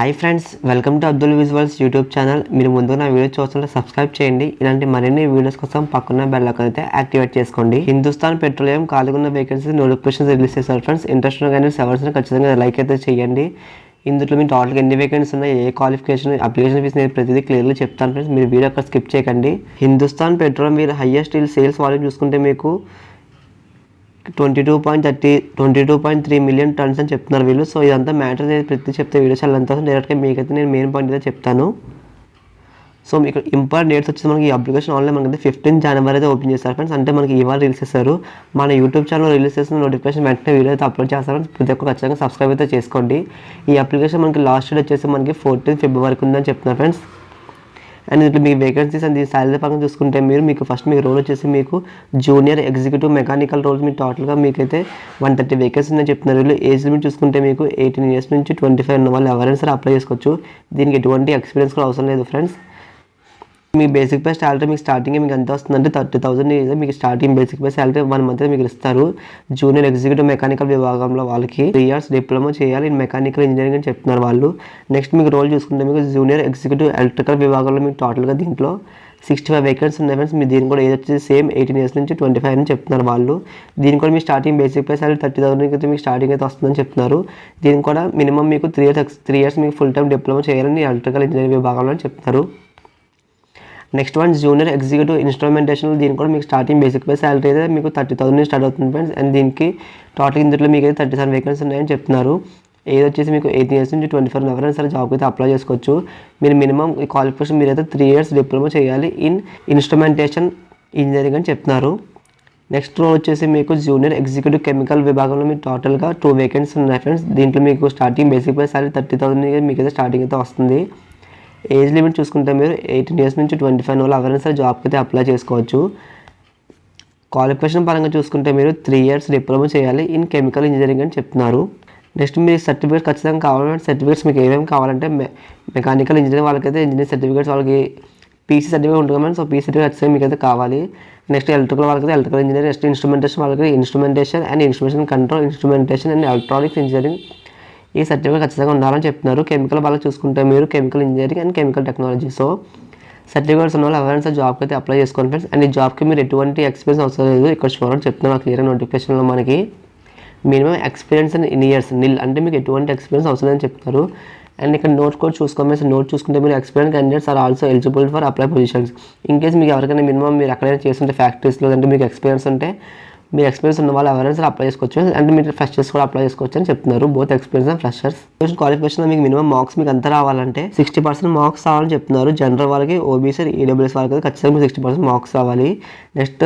Hi friends, welcome to Abdul visuals YouTube channel. మీరు ముందుగా నా వీడియో చూస్తుంటే సబ్స్క్రైబ్ చేయండి. ఇలాంటి మరిన్ని వీడియోస్ కోసం పక్కన బెల్ ఐకాన్ అయితే యాక్టివేట్ చేసుకోండి. హిందుస్థాన్ పెట్రోలియం ఖాళీగా ఉన్న వేకెన్సీ నోటిఫికేషన్స్ రిలీజ్ చేశారు ఫ్రెండ్స్. ఇంట్రెస్ట్ కానీ సెవర్స్ని ఖచ్చితంగా లైక్ అయితే చేయండి. ఇందులో మీ టోటల్గా ఎన్ని వేకెన్సీ ఉన్నాయి, ఏ క్వాలిఫికేషన్, అప్లికేషన్ ఫీస్ నేను ప్రతిదీ క్లియర్లీ చెప్తాను ఫ్రెండ్స్. మీరు వీడియో అక్కడ స్కిప్ చేయకండి. హిందుస్థాన్ పెట్రోలియం మీరు హైయెస్ట్ సేల్స్ వాల్యూమ్ చూసుకుంటే మీకు 22.3 మిలియన్ టన్స్ అని చెప్తున్నారు వీళ్ళు. సో ఇదంతా మ్యాటర్ అనేది ప్రతి చెప్తే వీడియో చాలా అంతా డైరెక్ట్గా మీకైతే నేను మెయిన్ పాయింట్ అయితే చెప్తాను. సో మీకు ఇంపార్టెంట్ డేట్స్ వచ్చేసి మనకి ఈ అప్లికేషన్ ఆన్లైన్ మనకి 15 జనవరి అయితే ఓపెన్ చేస్తారు ఫ్రెండ్స్. అంటే మనకి ఇవాళ రిలీజ్ చేస్తారు. మన యూట్యూబ్ ఛానల్ రిలీజ్ చేసిన నోటిఫికేషన్ వెంటనే వీడియో అయితే అప్లోడ్ చేస్తారు. ప్రతి ఒక్క ఖచ్చితంగా సబ్స్క్రైబ్ అయితే చేసుకోండి. ఈ అప్లికేషన్ మనకి లాస్ట్ డేట్ వచ్చేసి మనకి 14 ఫిబ్రవరి వరకు ఉందని చెప్తున్నారు ఫ్రెండ్స్. అండ్ ఇట్లా మీ వేకెన్సీస్ అండ్ శాలరీ పరంగా చూసుకుంటే మీకు ఫస్ట్ మీకు రోల్ వచ్చేసి మీకు జూనియర్ ఎగ్జిక్యూటివ్ మెకానికల్ రోల్స్ మీకు టోటల్గా మీకైతే 130 వేకెన్సీ ఉందని చెప్తున్నారు. వీళ్ళు ఏజ్ లిమిట్ చూసుకుంటే మీకు 18 ఇయర్స్ నుంచి 25 ఉన్న వాళ్ళు ఎవరైనా సరే అప్లై చేసుకోవచ్చు. దీనికి ఎటువంటి ఎక్స్పీరియన్స్ కూడా అవసరం లేదు ఫ్రెండ్స్. మీ బేసిక్ పే సాలరీ మీకు స్టార్టింగ్ మీకు ఎంత వస్తుందంటే 30,000 మీకు starting basic pay salary 1 month మీకు ఇస్తారు. జూనియర్ ఎగ్జిక్యూటివ్ మెకానికల్ విభాగంలో వాళ్ళకి 3 ఇయర్స్ డిప్లొమా చేయాలి ఇన్ మెకానికల్ ఇంజనీరింగ్ అని చెప్తున్నారు వాళ్ళు. నెక్స్ట్ మీకు రోల్ చూసుకుంటే మీకు జూనియర్ ఎగ్జిక్యూటివ్ ఎలక్ట్రికల్ విభాగంలో మీకు టోటల్గా దీంట్లో 65 వేకెన్సీ ఉన్నాయి ఫ్రెండ్స్. మీ దీని కూడా ఏజ్ వచ్చేసి సేమ్ 18 ఇయర్స్ నుంచి 25 అని చెప్తున్నారు వాళ్ళు. దీని కూడా మీ స్టార్టింగ్ బేసిక్ పే సాలరీ 30,000 అయితే మీకు స్టార్టింగ్ అయితే వస్తుందని చెప్తున్నారు. దీనికి కూడా మినిమం మీకు 3 ఇయర్స్ మీకు ఫుల్ టైం డిప్లొమా చేయాలని ఎలక్ట్రికల్ ఇంజనీరింగ్ విభాగంలో చెప్తున్నారు. Next one junior executive instrumentation. దీనికి కూడా మీకు స్టార్టింగ్ బేసిక్ పే సాలరీ అయితే మీకు 30,000 నుంచి స్టార్ట్ అవుతుంది ఫ్రెండ్స్. అండ్ దీనికి టోటల్ ఇందులో మీకు అయితే 37 వేకెన్సీ ఉన్నాయని చెప్తున్నారు. ఏది వచ్చేసి మీకు 18 ఇయర్స్ నుంచి 24 ఎవరైనా సరే జాబ్కి అయితే అప్లై చేసుకోవచ్చు. మీరు మినిమం ఈ క్వాలిఫికేషన్ మీరైతే 3 ఇయర్స్ డిప్లొమా చేయాలి ఇన్ ఇన్స్ట్రుమెంటేషన్ ఇంజనీరింగ్ అని చెప్తున్నారు. నెక్స్ట్ రోల్ వచ్చేసి మీకు జూనియర్ ఎగ్జిక్యూటివ్ కెమికల్ విభాగంలో మీకు టోటల్గా 2 వేకెన్సీ ఉన్నాయి ఫ్రెండ్స్. దీంట్లో మీకు స్టార్టింగ్ బేసిక్ పే సాలరీ 30,000 మీకు అయితే స్టార్టింగ్ అయితే వస్తుంది. ఏజ్ లిమిట్ చూసుకుంటే మీరు 18 ఇయర్స్ నుంచి 25 వాళ్ళు ఎవరైనా సరే జాబ్కి అయితే అప్లై చేసుకోవచ్చు. క్వాలిఫికేషన్ పరంగా చూసుకుంటే మీరు 3 ఇయర్స్ డిప్లొమా చేయాలి ఇన్ కెమికల్ ఇంజనీరింగ్ అని చెప్తున్నారు. నెక్స్ట్ మీ సర్టిఫికేట్స్ ఖచ్చితంగా కావాలంటే సర్టిఫికేట్స్ మీకు ఏమేమి కావాలంటే మెకానికల్ ఇంజనీరింగ్ వాళ్ళకైతే ఇంజనీరింగ్ సర్టిఫికేట్స్, వాళ్ళకి పీసీ సర్టిఫికేట్ ఉంటుంది కదా. సో పీసీ సర్టిఫికేట్ ఖచ్చితంగా మీకు అయితే కావాలి. నెక్స్ట్ ఎలక్ట్రికల్ వాళ్ళకైతే ఎలక్ట్రికల్ ఇంజనీరింగ్, నెక్స్ట్ ఇన్స్ట్రుమెంటేషన్ వాళ్ళకి instrumentation and instrumentation control, instrumentation and electronics engineering ఈ సర్టిఫికేట్ ఖచ్చితంగా ఉండాలని చెప్తున్నారు. కెమికల్ వాళ్ళకి చూసుకుంటే మీరు chemical engineering and chemical technology. So certificates ఉన్న వాళ్ళు ఎవరైనా సరే జాబ్కి అయితే అప్లై చేసుకోండి ఫ్రెండ్స్. అండ్ ఈ జాబ్కి మీరు ఎటువంటి ఎక్స్పీరియన్స్ అవసరం లేదు. ఇక్కడ చూడండి చెప్తున్నారు క్లియర్ నోటిఫికేషన్లో మనకి మినిమం ఎక్స్పీరియన్స్ ఇన్ ఇయర్స్ నిల్, అంటే మీకు ఎటువంటి ఎక్స్పీరియన్స్ అవసరం లేదని చెప్తారు. అండ్ ఇక్కడ నోట్ కూడా చూసుకోమని నోట్ చూసుకుంటే మీరు experience candidates are also eligible for apply positions. In case మీకు ఎవరికైనా మినిమం మీరు ఎక్కడైనా చేస్తుంటే ఫ్యాక్టరీస్లో అంటే మీకు ఎక్స్పీరియన్స్ ఉంటే మీరు ఎక్స్పీరియన్స్ ఉన్న వాళ్ళు ఎవరైనా సరే అప్లై చేసుకోవచ్చు. అంటే మీరు ఫ్రెషర్స్ కూడా అప్లై చేసుకోవచ్చు అని చెప్తున్నారు. Both experience and freshers. క్వాలిఫికేషన్లో మీకు మినిమం మార్క్స్ మీకు ఎంత రావాలంటే 60% మార్క్స్ రావాలని చెప్తున్నారు. జనరల్ వాళ్ళకి, ఓబీసీ, ఈడబ్ల్యూఎస్ వాళ్ళకి ఖచ్చితంగా 60% మార్క్స్ రావాలి. Next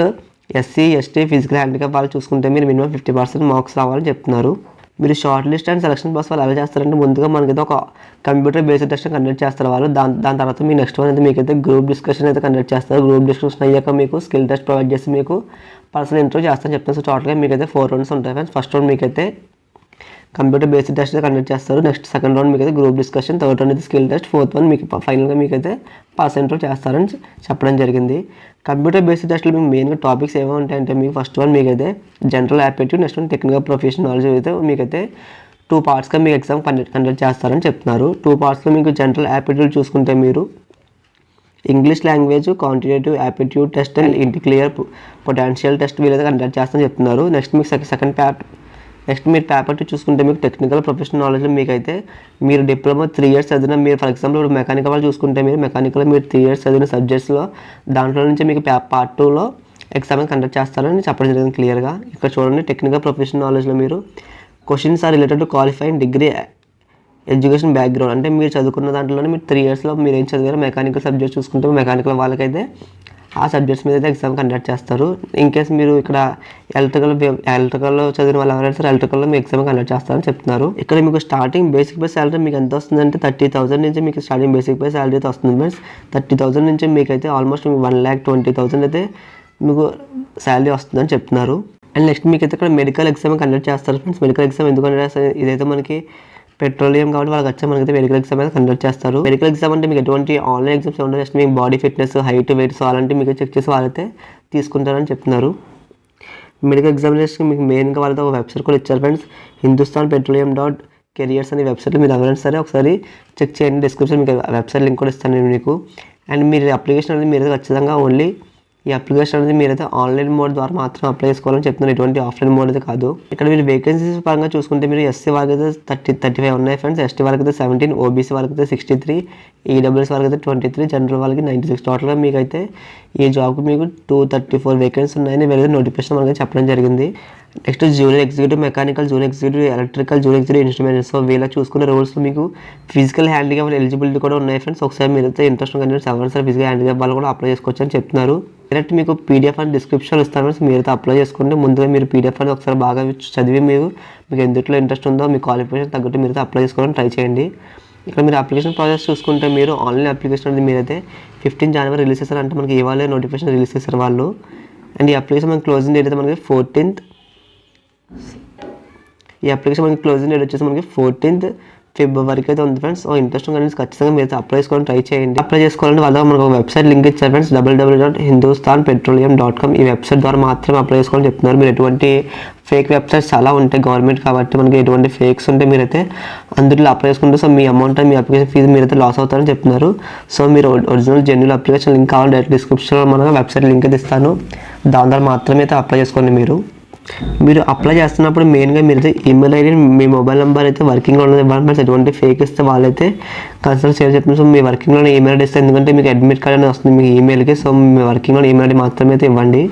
SC, ST, physical handicap వాళ్ళు చూసుకుంటే మీరు మినిమం 50% మార్క్స్ రావాలని చెప్తున్నారు. మీరు short list and selection process వాళ్ళు ఎలా చేస్తారంటే ముందుగా మనకైతే ఒక కంప్యూటర్ బేస్డ్ టెస్ట్ కండక్ట్ చేస్తారు వాళ్ళు. దాని తర్వాత మీ నెక్స్ట్ వన్ అయితే మీకైతే గ్రూప్ డిస్కషన్ అయితే కండక్ట్ చేస్తారు. గ్రూప్ డిస్కషన్ అయ్యాక మీకు స్కిల్ టెస్ట్ ప్రొవైడ్ చేసి మీకు పర్సనల్ ఇంటర్వ్యూ చేస్తారని చెప్తాను. సో టోటల్గా మీకైతే 4 రౌండ్స్ ఉంటాయి ఫ్రెండ్స్. ఫస్ట్ రౌండ్ మీకైతే కంప్యూటర్ బేస్డ్ టెస్ట్ కండక్ట్ చేస్తారు. నెక్స్ట్ సెకండ్ రౌండ్ మీకైతే గ్రూప్ డిస్కషన్, థర్డ్ రౌండ్ అయితే స్కిల్ టెస్ట్, ఫోర్త్ వన్ మీకు ఫైనల్గా మీకైతే పర్సనల్ ఇంటర్వ్యూ చేస్తారని చెప్పడం జరిగింది. కంప్యూటర్ బేస్డ్ టెస్ట్లో మీకు మెయిన్గా టాపిక్స్ ఏమో ఉంటాయంటే మీకు ఫస్ట్ వన్ మీకైతే general aptitude, next one technical professional knowledge అయితే మీకైతే 2 పార్ట్స్గా మీకు ఎగ్జామ్ కండక్ట్ చేస్తారని చెప్తున్నారు. 2 పార్ట్స్లో మీకు జనరల్ యాప్టిట్యూడ్ చూసుకుంటే మీరు English language quantitative aptitude test and ఇంటిక్లియర్ పొటెన్షియల్ టెస్ట్ వీళ్ళైతే కండక్ట్ చేస్తారని చెప్తున్నారు. నెక్స్ట్ మీకు సెకండ్ నెక్స్ట్ మీరు పేపర్ 2 చూసుకుంటే మీకు టెక్నికల్ ప్రొఫెషనల్ నాలెడ్జ్లో మీకైతే మీరు డిప్లొమా 3 ఇయర్స్ చదివిన మీరు ఫర్ ఎగ్జాంపుల్ ఇప్పుడు మెకానికల్ వాళ్ళు చూసుకుంటే మీరు 3 ఇయర్స్ చదివిన సబ్జెక్ట్స్లో దాంట్లో నుంచి మీకు పార్ట్ 2లో ఎగ్జామ్ కండక్ట్ చేస్తారని చెప్పడం జరిగింది క్లియర్గా. ఇక్కడ చూడండి టెక్నికల్ ప్రొఫెషనల్ నాలెడ్జ్లో మీరు questions are related to qualifying degree education background, అంటే మీరు చదువుకున్న దాంట్లోనే మీరు 3 ఇయర్స్లో మీరు ఏం చదివారో మెకానికల్ సబ్జెక్ట్ చూసుకుంటే మెకానికల్ వాళ్ళకైతే ఆ సబ్జెక్ట్స్ మీద అయితే ఎగ్జామ్ కండక్ట్ చేస్తారు. ఇన్ కేస్ మీరు ఇక్కడ ఎలక్ట్రికల్లో చదివిన వాళ్ళు ఎవరైనా సరే ఎలక్ట్రికల్లో మీ ఎగ్జామ్ కండక్ట్ చేస్తారని చెప్తున్నారు. ఇక్కడ మీకు స్టార్టింగ్ బేసిక్ పే సాలరీ మీకు ఎంత వస్తుందంటే 30,000 నుంచి మీకు స్టార్టింగ్ బేసిక్ పే సాలరీ అయితే వస్తుంది ఫ్రెండ్స్. 30,000 నుంచి మీకు అయితే ఆల్మోస్ట్ 1,20,000 అయితే మీకు శాలరీ వస్తుందని చెప్తున్నారు. అండ్ నెక్స్ట్ మీకు అయితే ఇక్కడ మెడికల్ ఎగ్జామ్ కండక్ట్ చేస్తారు ఫ్రెండ్స్. మెడికల్ ఎగ్జామ్ ఎందుకంటే ఇదైతే మనకి పెట్రోలియం కాబట్టి వాళ్ళకి వచ్చే మనకైతే మెడికల్ ఎగ్జామ్ అయితే కండక్ట్ చేస్తారు. మెడికల్ ఎగ్జామ్ అంటే మీకు ఎటువంటి ఆన్లైన్ ఎగ్జామ్స్ ఉండదు. జస్ట్ మీకు బాడీ ఫిట్నెస్, హైట్, వెయిట్స్ అలాంటివి మీకు చెక్ చేసి వాళ్ళైతే తీసుకుంటారని చెప్తున్నారు. మెడికల్ ఎగ్జామినేషన్కి మీకు మెయిన్గా వాళ్ళతో ఒక వెబ్సైట్ కూడా ఇచ్చారు ఫ్రెండ్స్, హిందుస్థాన్ పెట్రోలియం కెరియర్స్ అనే వెబ్సైట్లో మీరు ఎవరైనా సరే ఒకసారి చెక్ చేయండి. డిస్క్రిప్షన్ మీకు వెబ్సైట్ లింక్ కూడా ఇస్తాను నేను మీకు. అండ్ మీరు అప్లికేషన్ అనేది మీరు ఖచ్చితంగా ఓన్లీ ఈ అప్లికేషన్ అనేది మీరైతే ఆన్లైన్ మోడ్ ద్వారా మాత్రం అప్లై చేసుకోవాలని చెప్తున్నారు, ఎటువంటి ఆఫ్లైన్ మోడ్ అయితే కాదు. ఇక్కడ మీరు వేకెన్సీస్ పరంగా చూసుకుంటే మీరు ఎస్సీ వారికి అయితే 35 ఉన్నాయి ఫ్రెండ్స్, ఎస్టీ వారికి అయితే 17, ఓబీసీ వారికి అయితే 63, ఈడబ్ల్యూఎస్ వారికి అయితే 23, జనరల్ వాళ్ళకి 96. టోటల్గా మీకు అయితే ఈ జాబ్కి మీకు 234 వేకెన్సీ ఉన్నాయని వేరే నోటిఫికేషన్ మనకి చెప్పడం జరిగింది. Next junior executive mechanical, junior executive electrical, junior executive instrument. So వీళ్ళ చూసుకునే రోల్స్లో మీకు ఫిజికల్ హ్యాండిక్యాప్ ఎలిజిబిలిటీ కూడా ఉన్నాయి ఫ్రెండ్స్. ఒకసారి మీరు అయితే ఇంట్రెస్ట్ క్యాండిడేట్స్ ఎవరైనా సరే ఫిజికల్ హ్యాండిక్యాప్ వాళ్ళు కూడా అప్లై చేసుకోవచ్చు అని చెప్తున్నారు. డైరెక్ట్ మీకు పీడిఎఫ్ అని డిస్క్రిప్షన్ ఇస్తాను ఫ్రెండ్స్, మీరైతే అప్లై చేసుకుంటే ముందుగా మీరు పీడిఎఫ్ అని ఒకసారి బాగా చదివి మీకు ఎందులో ఇంట్రెస్ట్ ఉందో మీ క్వాలిఫికేషన్ తగ్గట్టు మీరైతే అప్లై చేసుకోవడానికి ట్రై చేయండి. ఇక్కడ మీరు అప్లికేషన్ ప్రాసెస్ చూసుకుంటే మీరు ఆన్లైన్ అప్లికేషన్ అనేది మీరైతే 15 జనవరి రిలీజ్ చేస్తారు, అంటే మనకి ఇవాళ నోటిఫికేషన్ రిలీజ్ చేస్తారు వాళ్ళు. అండ్ ఈ అప్లికేషన్ మనకి క్లోజింగ్ డేట్ అయితే మనకి 14th. ఈ అప్లికేషన్ మనకి క్లోజింగ్ డేట్ వచ్చేసి మనకి 14th ఫిబ్రవరికి అయితే ఉంది ఫ్రెండ్స్. ఇంట్రెస్ట్ కానీ ఖచ్చితంగా మీరు అప్లై చేసుకోవడానికి ట్రై చేయండి. అప్లై చేసుకోవాలంటే వాళ్ళ మనకు ఒక వెబ్సైట్ లింక్ ఇచ్చారు ఫ్రెండ్స్, www.hindustanpetroleum.com. ఈ వెబ్సైట్ ద్వారా మాత్రమే అప్లై చేసుకోవాలని చెప్తున్నారు. మీరు ఎటువంటి ఫేక్ వెబ్సైట్స్ చాలా ఉంటాయి గవర్నమెంట్ కాబట్టి, మనకి ఎటువంటి ఫేక్స్ ఉంటే మీరైతే అందులో అప్లై చేసుకుంటే సో మీ అమౌంట్ మీ అప్లికేషన్ ఫీజు మీరైతే లాస్ అవుతారని చెప్తున్నారు. సో మీరు ఒరిజినల్ జెన్యున్ అప్లికేషన్ లింక్ కావాలి, డైరెక్ట్ డిస్క్రిప్షన్లో మనకు వెబ్సైట్ లింక్ అయితే ఇస్తాను, దాని ద్వారా మాత్రమే అయితే అప్లై చేసుకోండి. మీరు అప్లై చేస్తున్నప్పుడు మెయిన్గా మీరైతే ఈమెయిల్ ఐడి, మీ మొబైల్ నెంబర్ అయితే వర్కింగ్లో ఉన్నది ఇవ్వాలి. ఎటువంటి ఫేక్ ఇస్తే వాళ్ళైతే కన్సల్ట్ చేయాలి చెప్తున్నారు. సో మీ వర్కింగ్లో ఈమెయిల్ ఐడి ఇస్తే, ఎందుకంటే మీకు అడ్మిట్ కార్డ్ అనేది వస్తుంది మీ ఈమెయిల్కి. సో మీ వర్కింగ్లో ఈమెయిల్ ఐడి మాత్రమే అయితే ఇవ్వండి.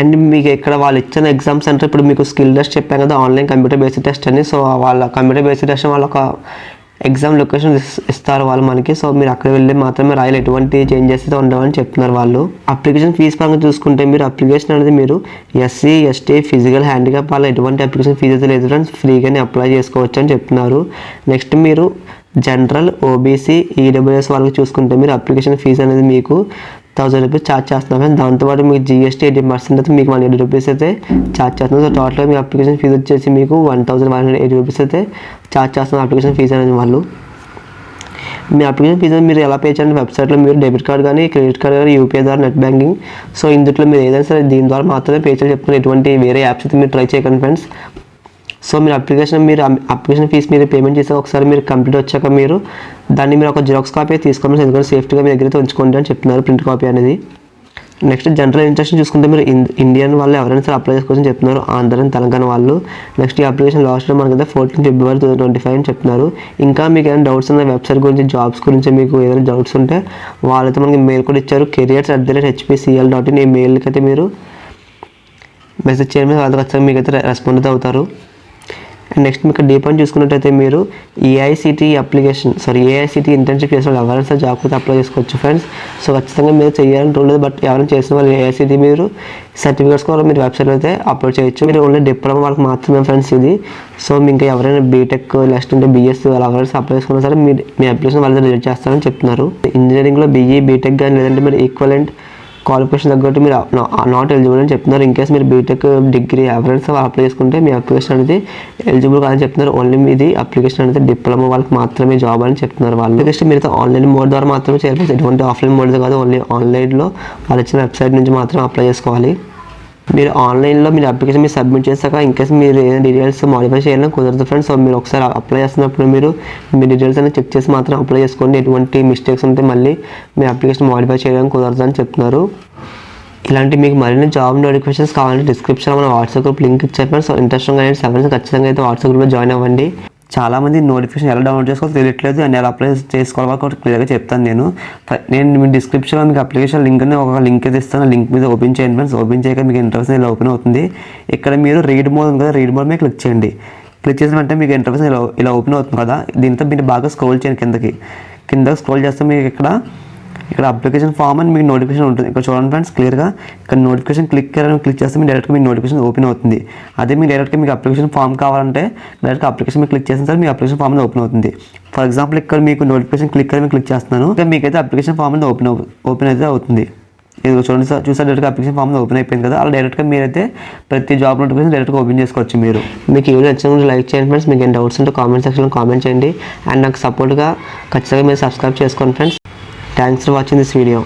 అండ్ మీకు ఇక్కడ వాళ్ళు ఇచ్చిన ఎగ్జామ్ సెంటర్, ఇప్పుడు మీకు స్కిల్ టెస్ట్ చెప్పాం కదా, ఆన్లైన్ కంప్యూటర్ బేస్డ్ టెస్ట్ అని. సో వాళ్ళ కంప్యూటర్ బేస్డ్ టెస్ట్ వాళ్ళ ఒక ఎగ్జామ్ లొకేషన్ ఇస్తారు వాళ్ళు మనకి. సో మీరు అక్కడ వెళ్ళి మాత్రమే రాయాలి, ఎటువంటి చేంజెస్ అయితే ఉండవని చెప్తున్నారు వాళ్ళు. అప్లికేషన్ ఫీజు పరంగా చూసుకుంటే మీరు అప్లికేషన్ అనేది మీరు ఎస్సీ, ఎస్టీ, ఫిజికల్ హ్యాండిక్యాప్ వాళ్ళ ఎటువంటి అప్లికేషన్ ఫీజు అయితే లేదు ఫ్రెండ్స్, ఫ్రీగానే అప్లై చేసుకోవచ్చు అని చెప్తున్నారు. నెక్స్ట్ మీరు జనరల్, ఓబీసీ, ఈడబ్ల్యూఎస్ వాళ్ళకి చూసుకుంటే మీరు అప్లికేషన్ ఫీజు అనేది మీకు 1000 రూపీస్ ఛార్జ్ చేస్తున్నాం. దాంతోపాటు మీకు జీఎస్టీ 80% అయితే మీకు 180 రూపీస్ అయితే ఛార్జ్ చేస్తున్నాం. సో టోటల్గా మీ అప్లికేషన్ ఫీజు వచ్చేసి మీకు 1180 రూపీస్ అయితే ఛార్జ్ చేస్తున్నారు అప్లికేషన్ ఫీజు అనేది వాళ్ళు. మీ అప్లికేషన్ ఫీజు మీరు ఎలా పే చేయాలంటే వెబ్సైట్లో మీరు డెబిట్ కార్డ్ కానీ, క్రెడిట్ కార్డ్ కానీ, యూపీఐ ద్వారా, నెట్ బ్యాంకింగ్. సో ఇందులో మీరు ఏదైనా సరే దీని ద్వారా మాత్రమే పే చేయాలి చెప్తున్నారు. ఎటువంటి వేరే యాప్స్ అయితే మీరు ట్రై చేయకండి ఫ్రెండ్స్. సో మీరు అప్లికేషన్ ఫీజు మీరు పేమెంట్ చేస్తే ఒకసారి మీరు కంప్లీట్ వచ్చాక మీరు దాన్ని మీరు ఒక జిరాక్స్ కాపీ తీసుకోండి, ఎందుకంటే సేఫ్టీగా మీ దగ్గర అయితే ఉంచుకోండి అని చెప్తున్నారు, ప్రింట్ కాపీ అనేది. నెక్స్ట్ జనరల్ ఇంట్రెస్ట్ చూసుకుంటే మీరు ఇండియన్ వాళ్ళు ఎవరైనా సరే అప్లై చేసుకోవాలని చెప్తున్నారు, ఆంధ్ర, తెలంగాణ వాళ్ళు. నెక్స్ట్ ఈ అప్లికేషన్ లాస్ట్ మనకైతే 14 ఫిబ్రవరి 2025 అని చెప్తున్నారు. ఇంకా మీకు ఏమైనా డౌట్స్ ఉన్న వెబ్సైట్ గురించి, జాబ్స్ గురించి మీకు ఏదైనా డౌట్స్ ఉంటే వాళ్ళైతే మనకి మెయిల్ కూడా ఇచ్చారు, careers@hpcl.in. ఈ మెయిల్కి అయితే మీరు మెసేజ్ చేయడం వాళ్ళకి ఖచ్చితంగా మీకు అయితే రెస్పాండ్ అవుతారు. అండ్ నెక్స్ట్ మీకు డీప్ అని చూసుకున్నట్టయితే మీరు ఏఐసిటీ ఇంటర్న్షిప్ చేసిన వాళ్ళు ఎవరైనా సరే జాబ్కి అయితే అప్లై చేసుకోవచ్చు ఫ్రెండ్స్. సో ఖచ్చితంగా మీరు చేయాలని రూల్ లేదు, బట్ ఎవరైనా చేసిన వాళ్ళు ఏఐసిటీ మీరు సర్టిఫికేట్స్ కూడా మీరు వెబ్సైట్లో అయితే అప్లోడ్ చేయొచ్చు. మీరు ఓన్లీ డిప్లొమా వాళ్ళకి మాత్రమే ఫ్రెండ్స్ ఇది. సో మీకు ఎవరైనా బీటెక్ నెక్స్ట్ అంటే బీఎస్సీ వాళ్ళు ఎవరైనా అప్లై చేసుకున్నా సరే మీ అప్లికేషన్ వాళ్ళతో రిజెక్ట్ చేస్తారని చెప్తున్నారు. ఇంజనీరింగ్లో బీఈ, బీటెక్ కానీ లేదంటే మీరు ఈక్వలెంట్ క్వాలిఫికేషన్ తగ్గట్టు మీరు నాట్ ఎలిజిబుల్ అని చెప్తున్నారు. ఇన్ కేస్ మీరు బీటెక్, డిగ్రీ ఎవరైనా అప్లై చేసుకుంటే మీ అప్లికేషన్ అనేది ఎలిజిబుల్ కాదని చెప్తున్నారు. ఓన్లీ మీది అప్లికేషన్ అనేది డిప్లొమా వాళ్ళకి మాత్రమే జాబ్ అని చెప్తున్నారు వాళ్ళు. నెక్స్ట్ మీరు ఆన్లైన్ మోడ్ ద్వారా మాత్రమే చేయాలి, ఎటువంటి ఆఫ్లైన్ మోడ్ కాదు, ఓన్లీ ఆన్లైన్లో వాళ్ళు ఇచ్చిన వెబ్సైట్ నుంచి మాత్రం అప్లై చేసుకోవాలి. మీరు ఆన్లైన్లో మీరు అప్లికేషన్ మీరు సబ్మిట్ చేశాక ఇన్కేస్ మీరు ఏదైనా డీటెయిల్స్ మాడిఫై చేయాలని కుదరదు ఫ్రెండ్స్. సో మీరు ఒకసారి అప్లై చేస్తున్నప్పుడు మీరు మీ డీటెయిల్స్ అనేది చెక్ చేసి మాత్రం అప్లై చేసుకోండి, ఎటువంటి మిస్టేక్స్ ఉంటే మళ్ళీ మీ అప్లికేషన్ మాడిఫై చేయడానికి కుదరదు అని చెప్తున్నారు. ఇలాంటి మీకు మరిన్ని జాబ్ నోటిఫికేషన్స్ కావాలంటే డిస్క్రిప్షన్లో మన వాట్సాప్ గ్రూప్ లింక్ ఇచ్చారు ఫ్రెండ్స్. సో ఇంట్రెస్ట్ కానీ సెవెన్స్ ఖచ్చితంగా అయితే వాట్సాప్ గ్రూప్లో జాయిన్ అవ్వండి. చాలామంది నోటిఫికేషన్ ఎలా డౌన్లోడ్ చేసుకోవాలో తెలియట్లేదు అండ్ ఎలా అప్లై చేసుకోవాలో కూడా క్లియర్గా చెప్తాను నేను మీ డిస్క్రిప్షన్లో మీకు అప్లికేషన్ లింక్ అని ఒక లింక్ అయితే ఇస్తాను, లింక్ మీద ఓపెన్ చేయండి ఫ్రెండ్స్. ఓపెన్ చేయక మీకు ఇంటర్ఫేస్ ఇలా ఓపెన్ అవుతుంది. ఇక్కడ మీరు రీడ్ మోడ్ ఉంది కదా, రీడ్ మోడ్ మీద క్లిక్ చేయండి. క్లిక్ చేసిన వెంటనే మీకు ఇంటర్ఫేస్ ఇలా ఓపెన్ అవుతుంది కదా, దీంతో మీరు బాగా స్క్రోల్ చేయండి కింద స్క్రోల్ చేస్తే మీకు ఇక్కడ అప్లికేషన్ ఫామ్ అని మీకు నోటిఫికేషన్ ఉంటుంది. ఇక్కడ చూడండి ఫ్రెండ్స్ క్లియర్గా, ఇక్కడ నోటిఫికేషన్ క్లిక్ చేస్తే మీకు డైరెక్ట్గా మీకు నోటిఫికేషన్ ఓపెన్ అవుతుంది. అదే మీకు డైరెక్ట్గా మీకు అప్లికేషన్ ఫామ్ కావాలంటే డైరెక్ట్గా అప్లికేషన్ మీద క్లిక్ చేసిన సార్ మీ అప్లికేషన్ ఫామ్ అనేది ఓపెన్ అవుతుంది. ఫర్ ఎగ్జాంపుల్ ఇక్కడ మీకు నోటిఫికేషన్ క్లిక్ చేస్తున్నాను, ఇక్కడ మీకైతే అప్లికేషన్ ఫామ్ అనేది ఓపెన్ అయితే అవుతుంది. ఇది చూడండి సార్, చూసారు డైరెక్ట్గా అప్లికేషన్ ఫామ్ ఓపెన్ అయిపోయింది కదా, అలా డైరెక్ట్గా మీరైతే ప్రతి జాబ్ నోటిఫికేషన్ డైరెక్ట్గా ఓపెన్ చేసుకోవచ్చు. మీకు ఈ వీడియో నచ్చినప్పుడు లైక్ చేయండి ఫ్రెండ్స్. మీకు ఏం డౌట్స్ ఉంటే కామెంట్ సెక్షన్లో కామెంట్ చేయండి అండ్ నాకు సపోర్ట్గా ఖచ్చితంగా మీరు సబ్స్క్రైబ్ చేసుకోండి friends. Thanks for watching this video.